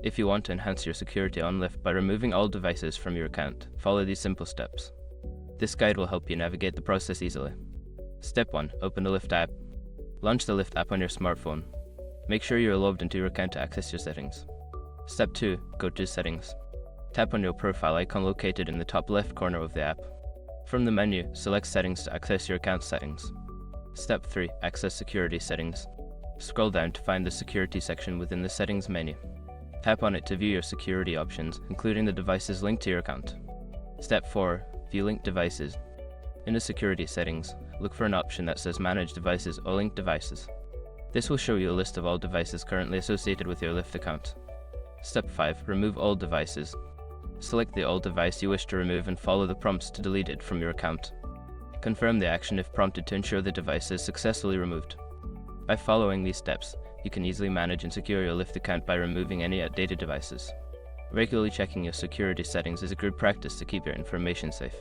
If you want to enhance your security on Lyft by removing all devices from your account, follow these simple steps. This guide will help you navigate the process easily. Step 1. Open the Lyft app. Launch the Lyft app on your smartphone. Make sure you are logged into your account to access your settings. Step 2. Go to Settings. Tap on your profile icon located in the top left corner of the app. From the menu, select Settings to access your account settings. Step 3. Access Security Settings. Scroll down to find the Security section within the Settings menu. Tap on it to view your security options, including the devices linked to your account. Step 4. View linked devices. In the Security settings, look for an option that says Manage Devices or Linked Devices. This will show you a list of all devices currently associated with your Lyft account. Step 5. Remove all devices. Select the old device you wish to remove and follow the prompts to delete it from your account. Confirm the action if prompted to ensure the device is successfully removed. By following these steps, you can easily manage and secure your Lyft account by removing any outdated devices. Regularly checking your security settings is a good practice to keep your information safe.